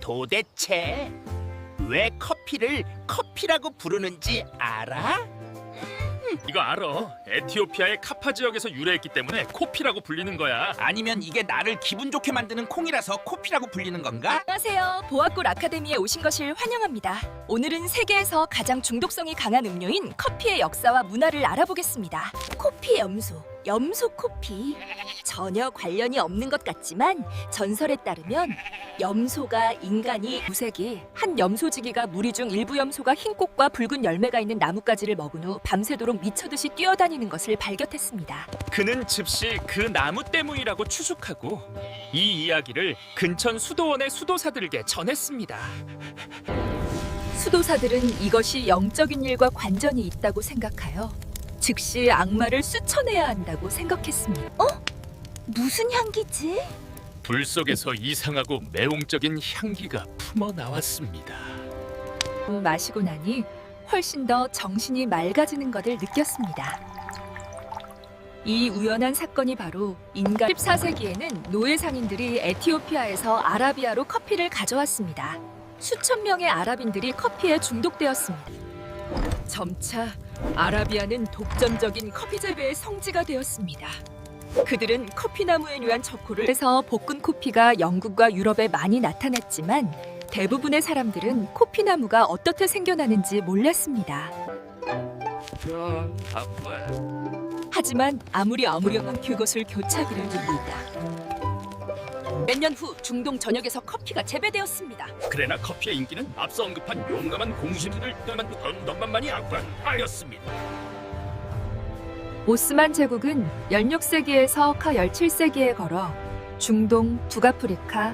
도대체 왜 커피를 커피라고 부르는지 알아? 이거 알아. 에티오피아의 카파 지역에서 유래했기 때문에 코피라고 불리는 거야. 아니면 이게 나를 기분 좋게 만드는 콩이라서 코피라고 불리는 건가? 안녕하세요. 보아꿀 아카데미에 오신 것을 환영합니다. 오늘은 세계에서 가장 중독성이 강한 음료인 커피의 역사와 문화를 알아보겠습니다. 코피 염소, 염소 코피. 전혀 관련이 없는 것 같지만 전설에 따르면 염소가 인간이 9세기 한 염소지기가 무리 중 일부 염소가 흰 꽃과 붉은 열매가 있는 나뭇가지를 먹은 후 밤새도록 미쳐듯이 뛰어다니는 것을 발견했습니다. 그는 즉시 그 나무 때문이라고 추측하고 이 이야기를 근천 수도원의 수도사들에게 전했습니다. 수도사들은 이것이 영적인 일과 관련이 있다고 생각하여 즉시 악마를 쑤쳐내야 한다고 생각했습니다. 무슨 향기지? 불 속에서 이상하고 매혹적인 향기가 품어 나왔습니다. 마시고 나니 훨씬 더 정신이 맑아지는 것을 느꼈습니다. 이 우연한 사건이 바로 인간 14세기에는 노예 상인들이 에티오피아에서 아라비아로 커피를 가져왔습니다. 수천 명의 아랍인들이 커피에 중독되었습니다. 점차 아라비아는 독점적인 커피 재배의 성지가 되었습니다. 그들은 커피나무에 의한 척후를 해서 볶은 코피가 영국과 유럽에 많이 나타났지만 대부분의 사람들은 코피나무가 어떻게 생겨나는지 몰랐습니다. 하지만 아무리 아무렴한 그것을 교차기를 닙니다. 몇 년 후 중동 전역에서 커피가 재배되었습니다. 그러나 커피의 인기는 앞서 언급한 용감한 공신들을 떠난 덤만만이 악관하였습니다. 오스만 제국은 16세기에서 17세기에 걸어 중동, 북아프리카,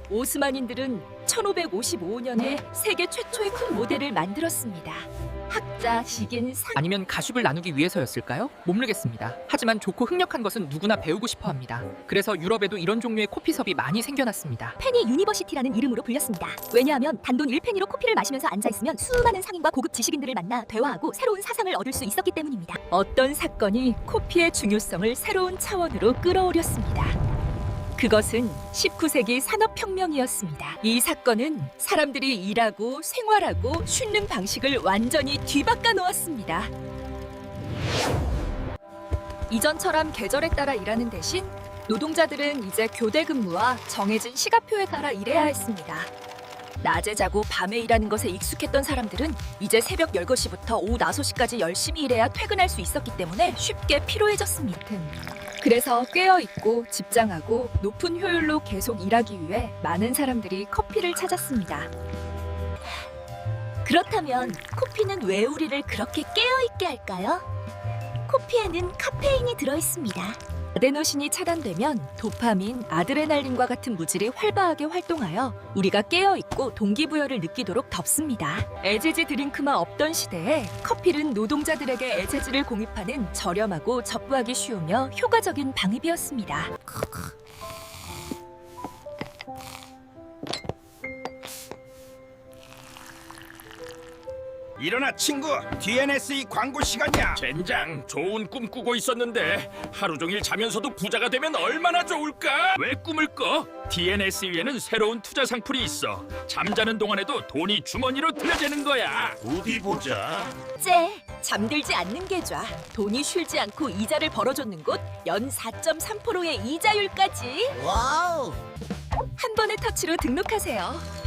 오스만인들은 1555년에 세계 최초의 큰 모델을 만들었습니다. 학자, 식인, 아니면 가십을 나누기 위해서였을까요? 모르겠습니다. 하지만 좋고 흥력한 것은 누구나 배우고 싶어 합니다. 그래서 유럽에도 이런 종류의 코피숍이 많이 생겨났습니다. 페니 유니버시티라는 이름으로 불렸습니다. 왜냐하면 단돈 1페니로 코피를 마시면서 앉아있으면 수많은 상인과 고급 지식인들을 만나 대화하고 새로운 사상을 얻을 수 있었기 때문입니다. 어떤 사건이 코피의 중요성을 새로운 차원으로 끌어올렸습니다. 그것은 19세기 산업혁명이었습니다. 이 사건은 사람들이 일하고 생활하고 쉬는 방식을 완전히 뒤바꿔 놓았습니다. 이전처럼 계절에 따라 일하는 대신 노동자들은 이제 교대 근무와 정해진 시간표에 따라 일해야 했습니다. 낮에 자고 밤에 일하는 것에 익숙했던 사람들은 이제 새벽 10시부터 오후 5시까지 열심히 일해야 퇴근할 수 있었기 때문에 쉽게 피로해졌습니다. 그래서 깨어있고 집장하고 높은 효율로 계속 일하기 위해 많은 사람들이 커피를 찾았습니다. 그렇다면 코피는 왜 우리를 그렇게 깨어있게 할까요? 코피에는 카페인이 들어있습니다. 아데노신이 차단되면 도파민, 아드레날린과 같은 물질이 활발하게 활동하여 우리가 깨어있고 동기부여를 느끼도록 덮습니다. 에제지 드링크만 없던 시대에 커피는 노동자들에게 에제지를 공급하는 저렴하고 접구하기 쉬우며 효과적인 방입이었습니다. 일어나 친구, DNSE 광고 시간이야. 젠장, 좋은 꿈 꾸고 있었는데 하루 종일 자면서도 부자가 되면 얼마나 좋을까? 왜 꿈을 꿔? DNS에는 새로운 투자 상품이 있어. 잠자는 동안에도 돈이 주머니로 들여지는 거야. 어디 보자. 째, 잠들지 않는 계좌, 돈이 쉬지 않고 이자를 벌어줬는 곳, 연 4.3%의 이자율까지. 와우. 한 번의 터치로 등록하세요.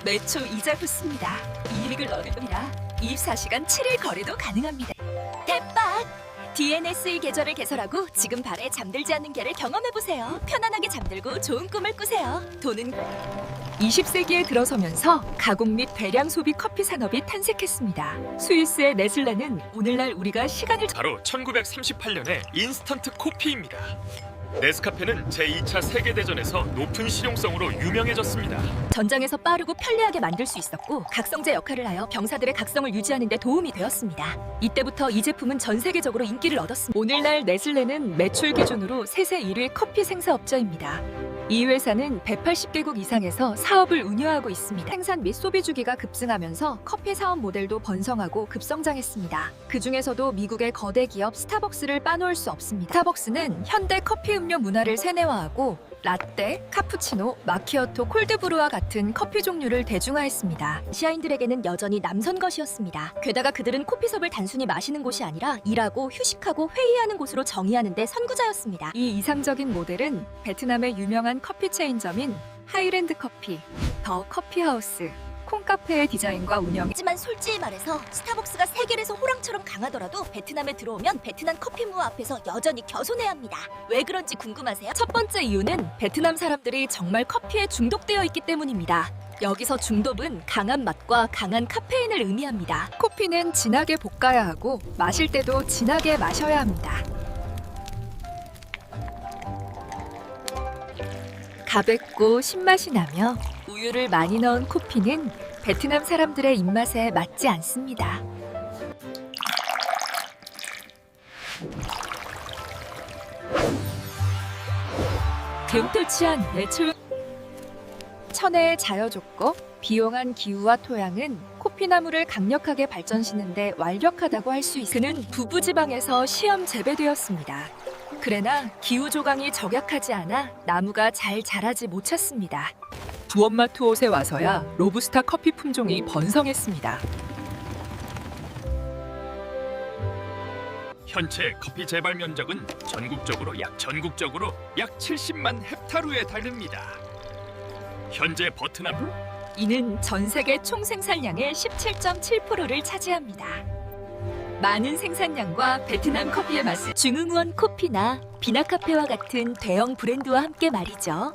매초 이자 붙습니다. 이익을 얻으라 24시간 7일 거래도 가능합니다. 대박! DNSE 계좌를 개설하고 지금 발에 잠들지 않는 개를 경험해보세요. 편안하게 잠들고 좋은 꿈을 꾸세요. 돈은 20세기에 들어서면서 가공 및 대량 소비 커피 산업이 탄생했습니다. 스위스의 네슬레는 오늘날 우리가 시간을 바로 1938년의 인스턴트 코피입니다. 네스카페는 제2차 세계대전에서 높은 실용성으로 유명해졌습니다. 전장에서 빠르고 편리하게 만들 수 있었고 각성제 역할을 하여 병사들의 각성을 유지하는 데 도움이 되었습니다. 이때부터 이 제품은 전 세계적으로 인기를 얻었습니다. 오늘날 네슬레는 매출 기준으로 세계 1위 커피 생산업자입니다. 이 회사는 180개국 이상에서 사업을 운영하고 있습니다. 생산 및 소비 주기가 급증하면서 커피 사업 모델도 번성하고 급성장했습니다. 그 중에서도 미국의 거대 기업 스타벅스를 빠놓을 수 없습니다. 스타벅스는 현대 커피 음료 문화를 세뇌화하고 라떼, 카푸치노, 마키아토, 콜드브루와 같은 커피 종류를 대중화했습니다. 아시아인들에게는 여전히 남선 것이었습니다. 게다가 그들은 커피숍을 단순히 마시는 곳이 아니라 일하고 휴식하고 회의하는 곳으로 정의하는 데 선구자였습니다. 이 이상적인 모델은 베트남의 유명한 커피 체인점인 하이랜드 커피, 더 커피하우스, 콩카페의 디자인과 운영. 하지만 솔직히 말해서 스타벅스가 세계에서 호랑처럼 강하더라도 베트남에 들어오면 베트남 커피 무화 앞에서 여전히 겸손해야 합니다. 왜 그런지 궁금하세요? 첫 번째 이유는 베트남 사람들이 정말 커피에 중독되어 있기 때문입니다. 여기서 중독은 강한 맛과 강한 카페인을 의미합니다. 커피는 진하게 볶아야 하고 마실 때도 진하게 마셔야 합니다. 가볍고 신맛이 나며 우유를 많이 넣은 커피는 베트남 사람들의 입맛에 맞지 않습니다. 굼틀치한 내추럴 천혜의 자연 조건, 비용한 기후와 토양은 코피나무를 강력하게 발전시키는데 완벽하다고 할 수 있습니다. 그는 부부지방에서 시험 재배되었습니다. 그러나 기후 조강이 적약하지 않아 나무가 잘 자라지 못했습니다. 두엄마투옷에 와서야 로부스타 커피 품종이 번성했습니다. 현재 커피 재발 면적은 전국적으로 약 70만 헥타르에 달합니다. 현재 베트남 이는 전 세계 총 생산량의 17.7%를 차지합니다. 많은 생산량과 베트남 커피의 맛을 중흥원 커피나 비나카페와 같은 대형 브랜드와 함께 말이죠.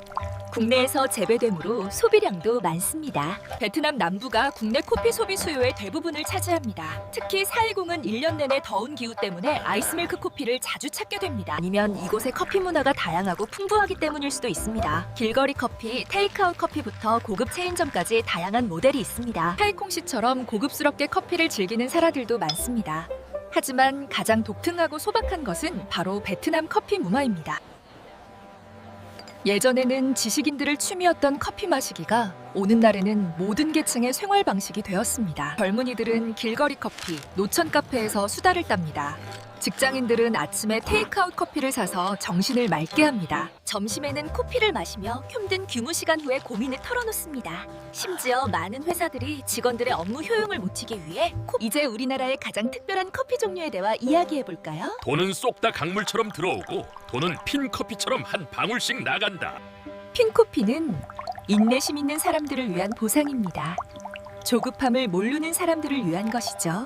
국내에서 재배되므로 소비량도 많습니다. 베트남 남부가 국내 커피 소비 수요의 대부분을 차지합니다. 특히 420은 1년 내내 더운 기후 때문에 아이스밀크 커피를 자주 찾게 됩니다. 아니면 이곳의 커피 문화가 다양하고 풍부하기 때문일 수도 있습니다. 길거리 커피, 테이크아웃 커피부터 고급 체인점까지 다양한 모델이 있습니다. 타이콩 씨처럼 고급스럽게 커피를 즐기는 사람들도 많습니다. 하지만 가장 독특하고 소박한 것은 바로 베트남 커피 문화입니다. 예전에는 지식인들을 취미였던 커피 마시기가 오늘날에는 모든 계층의 생활 방식이 되었습니다. 젊은이들은 길거리 커피, 노천 카페에서 수다를 땁니다. 직장인들은 아침에 테이크아웃 커피를 사서 정신을 맑게 합니다. 점심에는 커피를 마시며 힘든 규무 시간 후에 고민을 털어놓습니다. 심지어 많은 회사들이 직원들의 업무 효용을 묻히기 위해 이제 우리나라의 가장 특별한 커피 종류에 대해 이야기해볼까요? 돈은 쏙 다 강물처럼 들어오고 돈은 핀 커피처럼 한 방울씩 나간다. 핀커피는 인내심 있는 사람들을 위한 보상입니다. 조급함을 모르는 사람들을 위한 것이죠.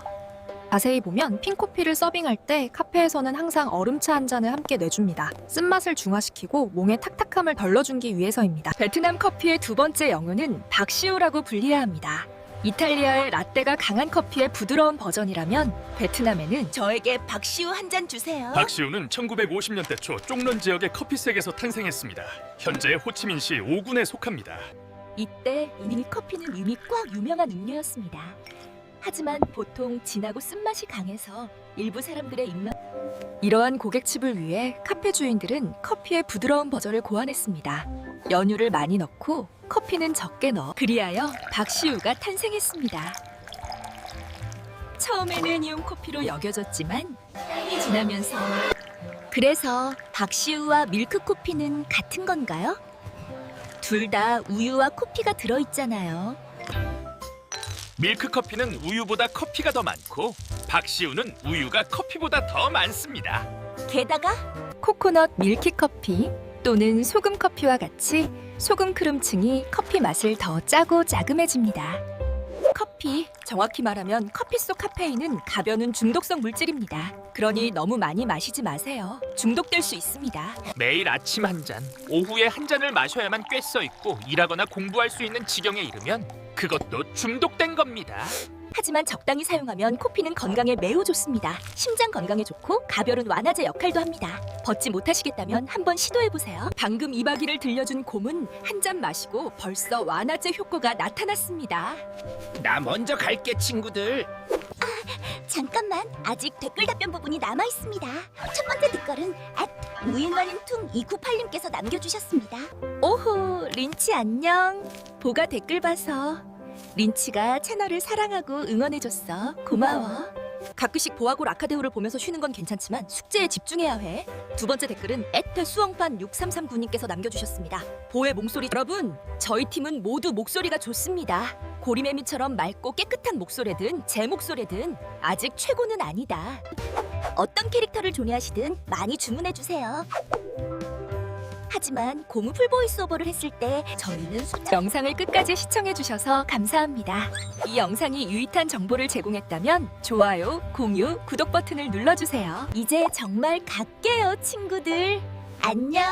자세히 보면 핀커피를 서빙할 때 카페에서는 항상 얼음차 한 잔을 함께 내줍니다. 쓴맛을 중화시키고 몸의 탁탁함을 덜어주기 위해서입니다. 베트남 커피의 두 번째 영혼은 박시우라고 불려야 합니다. 이탈리아의 라떼가 강한 커피의 부드러운 버전이라면 베트남에는 저에게 박시우 한 잔 주세요. 박시우는 1950년대 초 쪽런 지역의 커피색에서 탄생했습니다. 현재 호치민시 5군에 속합니다. 이때 이미 커피는 이미 꽉 유명한 음료였습니다. 하지만 보통 진하고 쓴맛이 강해서 일부 사람들의 입맛. 이러한 고객집을 위해 카페 주인들은 커피의 부드러운 버전을 고안했습니다. 연유를 많이 넣고 커피는 적게 넣어 그리하여 박시우가 탄생했습니다. 처음에는 이온 커피로 여겨졌지만 향이 지나면서 그래서 박시우와 밀크 커피는 같은 건가요? 둘 다 우유와 커피가 들어있잖아요. 밀크 커피는 우유보다 커피가 더 많고 박시우는 우유가 커피보다 더 많습니다. 게다가 코코넛 밀키 커피 또는 소금 커피와 같이 소금 크림층이 커피 맛을 더 짜고 자금해집니다. 커피, 정확히 말하면 커피 속 카페인은 가벼운 중독성 물질입니다. 그러니 너무 많이 마시지 마세요. 중독될 수 있습니다. 매일 아침 한 잔, 오후에 한 잔을 마셔야만 꽤 써 있고 일하거나 공부할 수 있는 지경에 이르면 그것도 중독된 겁니다. 하지만 적당히 사용하면 커피는 건강에 매우 좋습니다. 심장 건강에 좋고 가벼운 완화제 역할도 합니다. 벗지 못하시겠다면 한번 시도해보세요. 방금 이바기를 들려준 곰은 한 잔 마시고 벌써 완화제 효과가 나타났습니다. 나 먼저 갈게 친구들. 잠깐만, 아직 댓글 답변 부분이 남아있습니다. 첫 번째 댓글은 우인러닝퉁 298님께서 남겨주셨습니다. 오호, 린치 안녕. 보가 댓글 봐서 린치가 채널을 사랑하고 응원해줬어. 고마워. 가끔씩 보아고 라카데오를 보면서 쉬는 건 괜찮지만 숙제에 집중해야 해. 두 번째 댓글은 수엉판 6339님께서 남겨주셨습니다. 보의 목소리 여러분, 저희 팀은 모두 목소리가 좋습니다. 고리매미처럼 맑고 깨끗한 목소리든 제 목소리든 아직 최고는 아니다. 어떤 캐릭터를 존해하시든 많이 주문해주세요. 하지만 고무 풀보이스오버를 했을 때 저희는 영상을 끝까지 시청해주셔서 감사합니다. 이 영상이 유익한 정보를 제공했다면 좋아요, 공유, 구독 버튼을 눌러주세요. 이제 정말 갈게요, 친구들. 안녕.